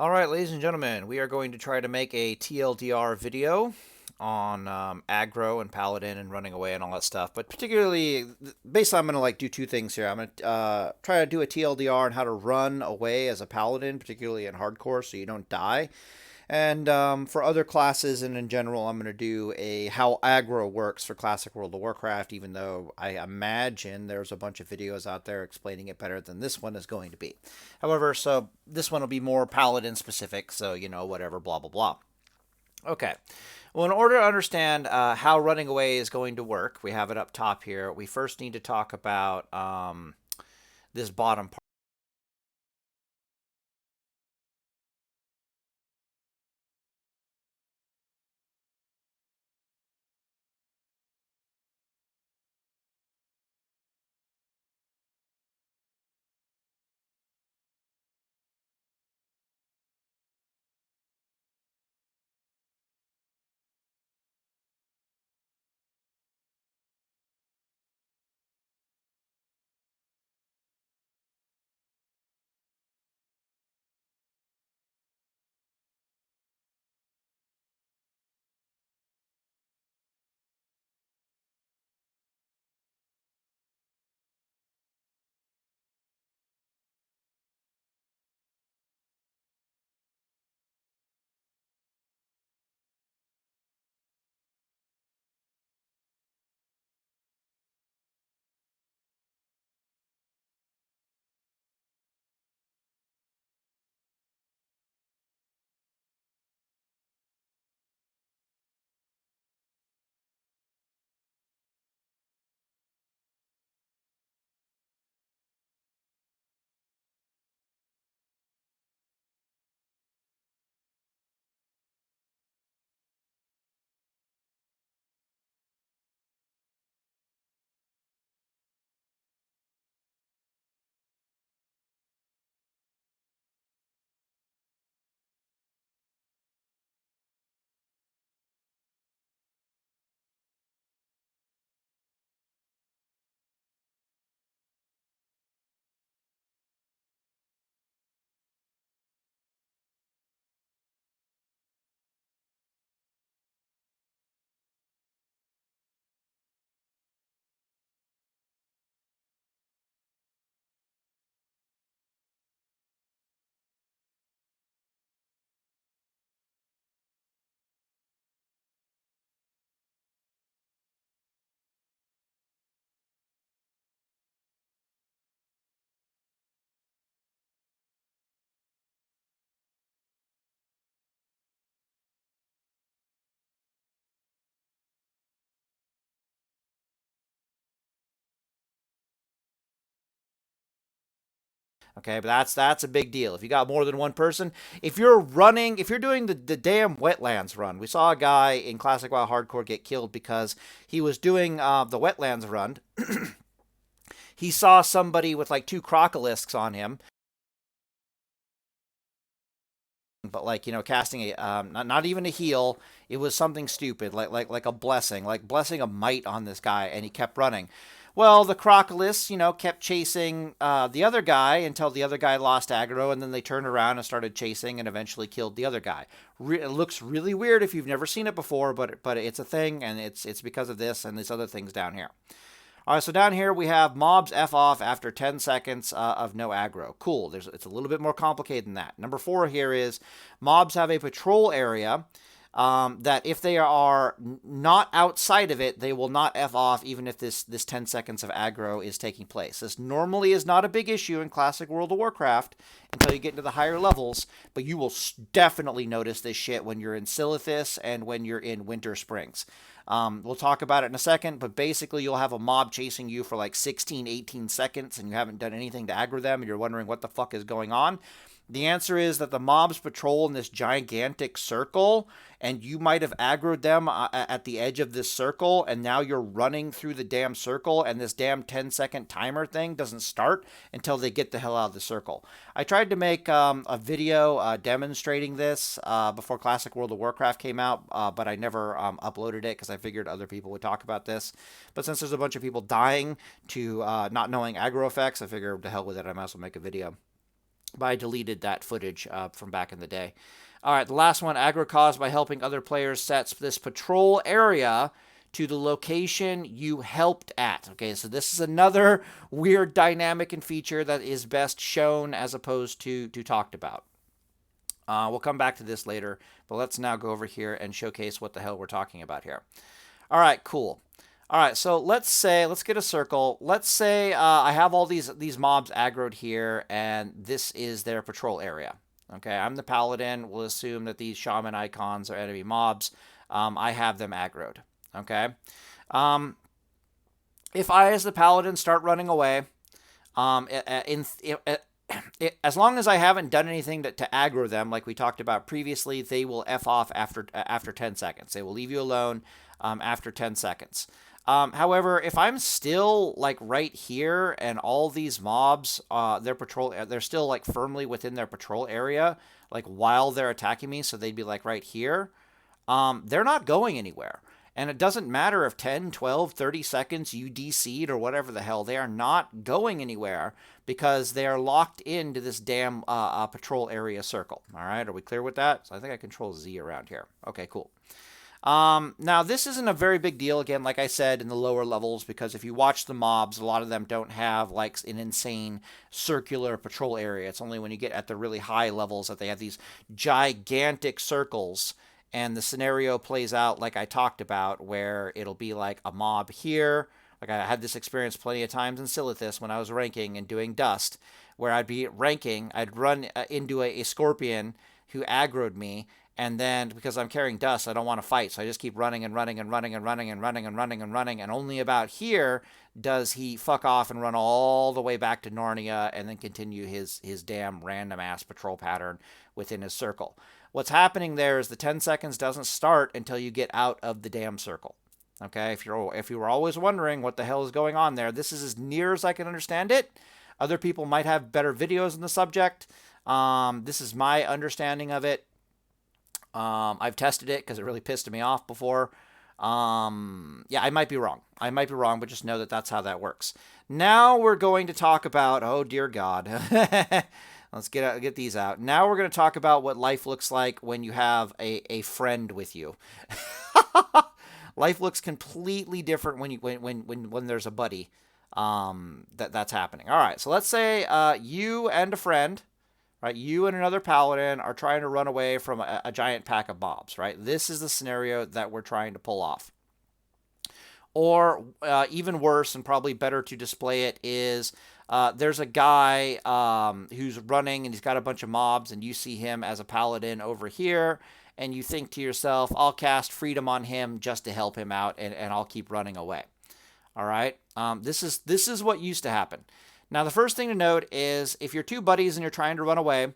All right, ladies and gentlemen, we are going to try to make a TLDR video on aggro and Paladin and running away and all that stuff. But particularly, basically, I'm going to do two things here. I'm going to try to do a TLDR on how to run away as a Paladin, particularly in hardcore, so you don't die. And for other classes and in general, I'm going to do a how aggro works for Classic World of Warcraft, even though I imagine there's a bunch of videos out there explaining it better than this one is going to be. However, so this one will be more Paladin specific, so, whatever, blah, blah, blah. Okay. Well, in order to understand how running away is going to work, we have it up top here. We first need to talk about this bottom part. Okay, but that's a big deal. If you got more than one person, if you're running, if you're doing the damn wetlands run, we saw a guy in Classic WoW Hardcore get killed because he was doing the wetlands run. He saw somebody with like two crocolisks on him, but casting a not even a heal. It was something stupid, like a blessing, like blessing a might on this guy, and he kept running. Well, the Crocolists, kept chasing the other guy until the other guy lost aggro, and then they turned around and started chasing and eventually killed the other guy. It looks really weird if you've never seen it before, but it's a thing, and it's because of this and these other things down here. All right, so down here we have mobs F off after 10 seconds of no aggro. Cool. It's a little bit more complicated than that. Number 4 here is mobs have a patrol area that if they are not outside of it, they will not F off even if this 10 seconds of aggro is taking place. This normally is not a big issue in Classic World of Warcraft until you get into the higher levels, but you will definitely notice this shit when you're in Silithus and when you're in Winter Springs. We'll talk about it in a second, but basically you'll have a mob chasing you for like 16, 18 seconds and you haven't done anything to aggro them and you're wondering what the fuck is going on. The answer is that the mobs patrol in this gigantic circle, and you might have aggroed them at the edge of this circle, and now you're running through the damn circle, and this damn 10-second timer thing doesn't start until they get the hell out of the circle. I tried to make a video demonstrating this before Classic World of Warcraft came out, but I never uploaded it because I figured other people would talk about this. But since there's a bunch of people dying to not knowing aggro effects, I figured to hell with it, I might as well make a video. But I deleted that footage from back in the day. All right, the last one, aggro caused by helping other players sets this patrol area to the location you helped at. Okay, so this is another weird dynamic and feature that is best shown as opposed to talked about. We'll come back to this later, but let's now go over here and showcase what the hell we're talking about here. All right, cool. All right, so let's get a circle. Let's say I have all these mobs aggroed here, and this is their patrol area. Okay, I'm the Paladin. We'll assume that these shaman icons are enemy mobs. I have them aggroed. Okay. If I, as the Paladin, start running away, as long as I haven't done anything to aggro them, like we talked about previously, they will F off after 10 seconds. They will leave you alone after 10 seconds. However, if I'm still like right here and all these mobs, they're still like firmly within their patrol area, like while they're attacking me, so they'd be like right here, they're not going anywhere. And it doesn't matter if 10, 12, 30 seconds you DC'd or whatever the hell, they are not going anywhere because they are locked into this damn patrol area circle. All right, are we clear with that? So I think I control Z around here. Okay, cool. Now, this isn't a very big deal, again, like I said, in the lower levels, because if you watch the mobs, a lot of them don't have, like, an insane circular patrol area. It's only when you get at the really high levels that they have these gigantic circles, and the scenario plays out like I talked about, where it'll be like a mob here. Like, I had this experience plenty of times in Silithus when I was ranking and doing Dust, where I'd be ranking, I'd run into a scorpion who aggroed me, and then because I'm carrying Dust, I don't want to fight, so I just keep running and running and running and running and running and running and running, and only about here does he fuck off and run all the way back to Narnia and then continue his damn random ass patrol pattern within his circle. What's happening there is the 10 seconds doesn't start until you get out of the damn circle. Okay, if you were always wondering what the hell is going on there, this is as near as I can understand it. Other people might have better videos on the subject. This is my understanding of it. I've tested it because it really pissed me off before. Yeah, I might be wrong. But just know that that's how that works. Now we're going to talk about, oh dear God. Let's get these out. Now we're going to talk about what life looks like when you have a friend with you. Life looks completely different when there's a buddy that's happening. All right, so let's say you and a friend, right? You and another Paladin are trying to run away from a giant pack of mobs, right? This is the scenario that we're trying to pull off. Or even worse, and probably better to display it, is there's a guy who's running and he's got a bunch of mobs, and you see him as a Paladin over here, and you think to yourself, I'll cast Freedom on him just to help him out, and I'll keep running away. All right? This is what used to happen. Now, the first thing to note is if you're two buddies and you're trying to run away,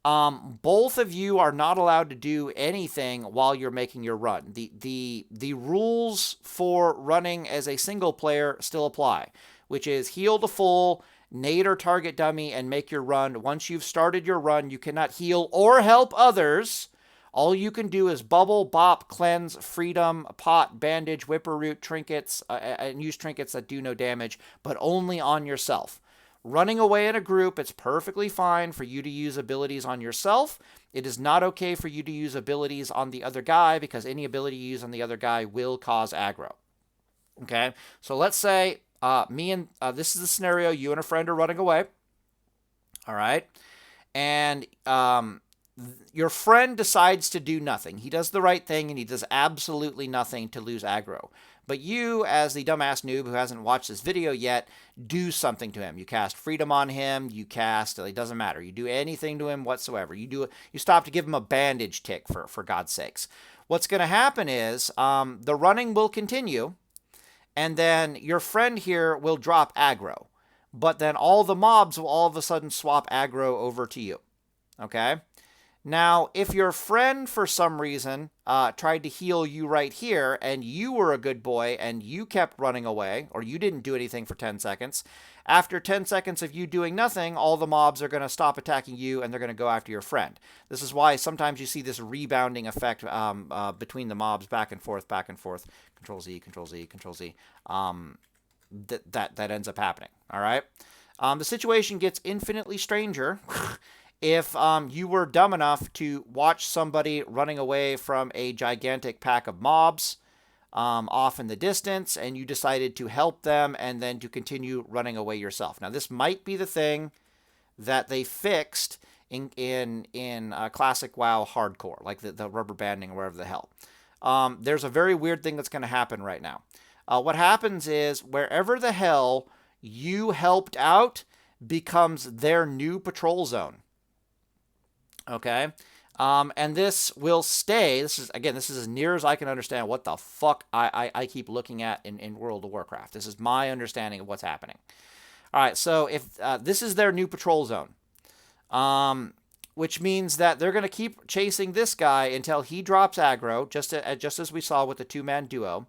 both of you are not allowed to do anything while you're making your run. The rules for running as a single player still apply, which is heal to full, nade or target dummy, and make your run. Once you've started your run, you cannot heal or help others. All you can do is bubble, bop, cleanse, freedom, pot, bandage, whipper root, trinkets, and use trinkets that do no damage, but only on yourself. Running away in a group, it's perfectly fine for you to use abilities on yourself. It is not okay for you to use abilities on the other guy, because any ability you use on the other guy will cause aggro. Okay, so let's say this is the scenario, you and a friend are running away. All right, and your friend decides to do nothing. He does the right thing, and he does absolutely nothing to lose aggro. But you, as the dumbass noob who hasn't watched this video yet, do something to him. You cast Freedom on him. You cast, it doesn't matter. You do anything to him whatsoever. You stop to give him a bandage tick, for God's sakes. What's going to happen is the running will continue, and then your friend here will drop aggro. But then all the mobs will all of a sudden swap aggro over to you. Okay? Now, if your friend, for some reason, tried to heal you right here, and you were a good boy, and you kept running away, or you didn't do anything for 10 seconds, after 10 seconds of you doing nothing, all the mobs are going to stop attacking you, and they're going to go after your friend. This is why sometimes you see this rebounding effect between the mobs, back and forth, Control Z, Control Z, Control Z. That ends up happening, all right? The situation gets infinitely stranger if you were dumb enough to watch somebody running away from a gigantic pack of mobs off in the distance, and you decided to help them and then to continue running away yourself. Now, this might be the thing that they fixed in classic WoW hardcore, like the rubber banding or whatever the hell. There's a very weird thing that's going to happen right now. What happens is wherever the hell you helped out becomes their new patrol zone. Okay? And this will stay. This is as near as I can understand what the fuck I keep looking at in World of Warcraft. This is my understanding of what's happening. All right, so if this is their new patrol zone, which means that they're going to keep chasing this guy until he drops aggro, just as we saw with the two-man duo.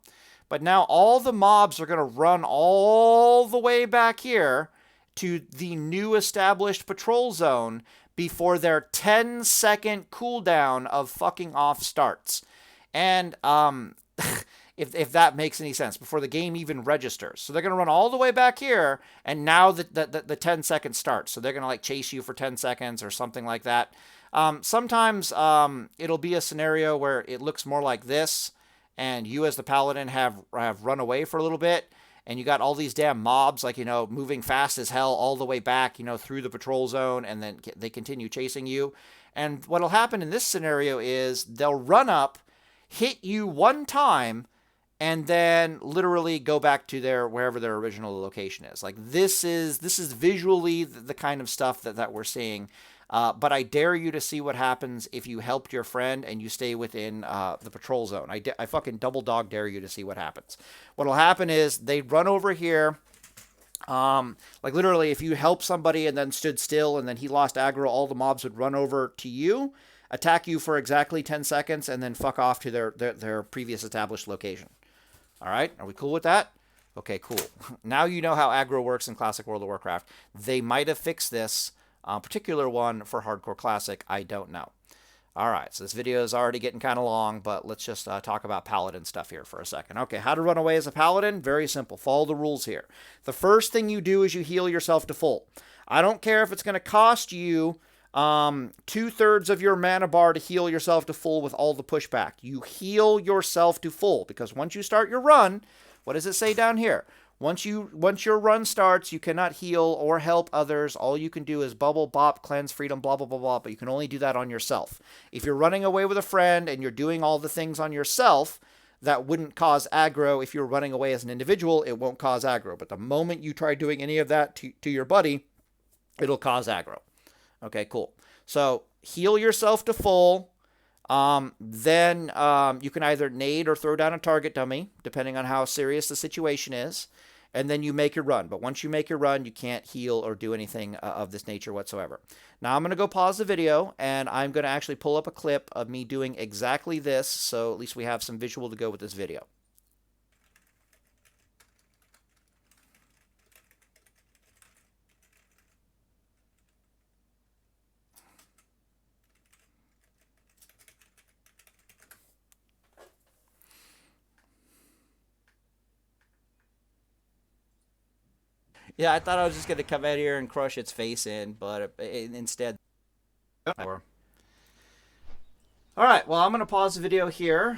But now all the mobs are going to run all the way back here to the new established patrol zone before their 10-second cooldown of fucking off starts. And if that makes any sense, before the game even registers. So they're going to run all the way back here, and now the 10 seconds starts. So they're going to like chase you for 10 seconds or something like that. Sometimes it'll be a scenario where it looks more like this, and you as the Paladin have run away for a little bit, and you got all these damn mobs, like, moving fast as hell all the way back, through the patrol zone, and then they continue chasing you. And what'll happen in this scenario is they'll run up, hit you one time, and then literally go back to wherever their original location is. Like, this is visually the kind of stuff that we're seeing. But I dare you to see what happens if you helped your friend and you stay within the patrol zone. I fucking double dog dare you to see what happens. What'll happen is they run over here. Like literally, if you help somebody and then stood still and then he lost aggro, all the mobs would run over to you, attack you for exactly 10 seconds, and then fuck off to their previous established location. All right, are we cool with that? Okay, cool. Now you know how aggro works in Classic World of Warcraft. They might have fixed this particular one for Hardcore Classic. I don't know. All right, so this video is already getting kind of long, but let's just talk about Paladin stuff here for a second. Okay, how to run away as a Paladin? Very simple. Follow the rules here. The first thing you do is you heal yourself to full. I don't care if it's going to cost you 2/3 of your mana bar to heal yourself to full with all the pushback. You heal yourself to full, because once you start your run, what does it say down here? Once your run starts, you cannot heal or help others. All you can do is bubble, bop, cleanse, freedom, blah, blah, blah, blah, but you can only do that on yourself. If you're running away with a friend and you're doing all the things on yourself that wouldn't cause aggro, if you're running away as an individual, it won't cause aggro. But the moment you try doing any of that to your buddy, it'll cause aggro. Okay, cool. So heal yourself to full. Then you can either nade or throw down a target dummy, depending on how serious the situation is. And then you make your run. But once you make your run, you can't heal or do anything of this nature whatsoever. Now I'm going to go pause the video, and I'm going to actually pull up a clip of me doing exactly this, so at least we have some visual to go with this video. Yeah, I thought I was just going to come out here and crush its face in, but instead... All right, well, I'm going to pause the video here.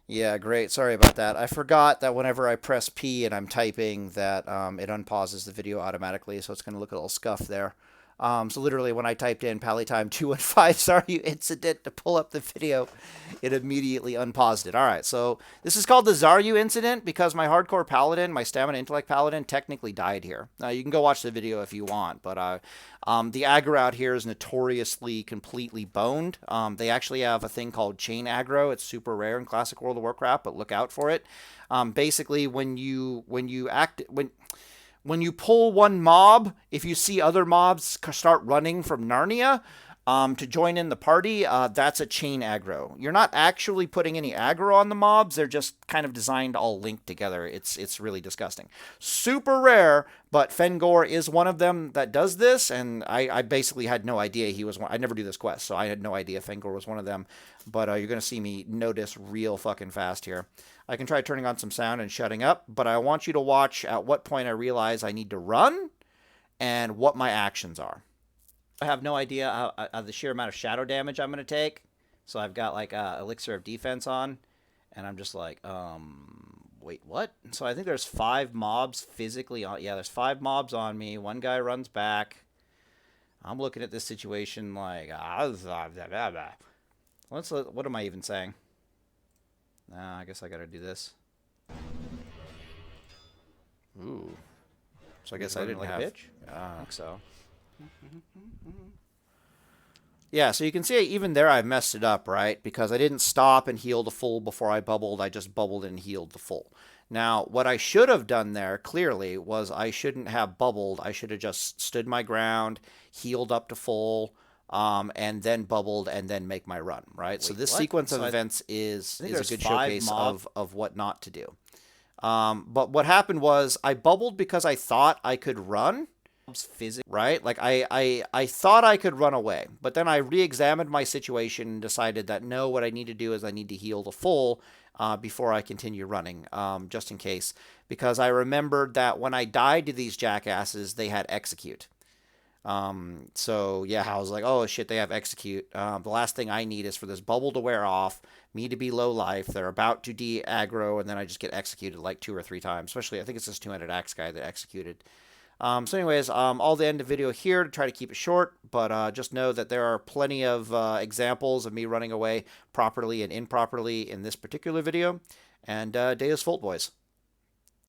Yeah, great. Sorry about that. I forgot that whenever I press P and I'm typing that it unpauses the video automatically, so it's going to look a little scuffed there. So literally when I typed in Palatime 215 Zaryu incident to pull up the video, it immediately unpaused it. All right, so this is called the Zaryu incident because my hardcore Paladin, my stamina intellect Paladin, technically died here. Now you can go watch the video if you want, but the aggro out here is notoriously completely boned. They actually have a thing called chain aggro. It's super rare in Classic World of Warcraft, but look out for it. Basically, when you pull one mob, if you see other mobs start running from Narnia, To join in the party, that's a chain aggro. You're not actually putting any aggro on the mobs. They're just kind of designed all linked together. It's really disgusting. Super rare, but Fengor is one of them that does this, and I basically had no idea he was one. I never do this quest, so I had no idea Fengor was one of them. But you're going to see me notice real fucking fast here. I can try turning on some sound and shutting up, but I want you to watch at what point I realize I need to run and what my actions are. I have no idea the sheer amount of shadow damage I'm going to take. So I've got like Elixir of Defense on. And I'm just like, wait, what? So I think there's 5 mobs physically on. Yeah, there's 5 mobs on me. One guy runs back. I'm looking at this situation like, what am I even saying? I guess I got to do this. Ooh. So I guess I didn't have... a bitch? I think so. Yeah, so you can see even there I messed it up, right? Because I didn't stop and heal the full before I bubbled. I just bubbled and healed the full. Now, what I should have done there, clearly, was I shouldn't have bubbled. I should have just stood my ground, healed up to full, and then bubbled and then make my run, right? Wait, so this sequence of events is a good showcase of what not to do. But what happened was I bubbled because I thought I could run. Right? Like I thought I could run away, but then I re-examined my situation and decided that no, what I need to do is I need to heal the full before I continue running, just in case, because I remembered that when I died to these jackasses, they had execute. So yeah, I was like, oh shit, they have execute. The last thing I need is for this bubble to wear off, me to be low life. They're about to de-aggro, and then I just get executed like 2 or 3 times. Especially, I think it's this 200 axe guy that executed. So anyways, I'll end the video here to try to keep it short, but just know that there are plenty of examples of me running away properly and improperly in this particular video. And Deus Volt, boys.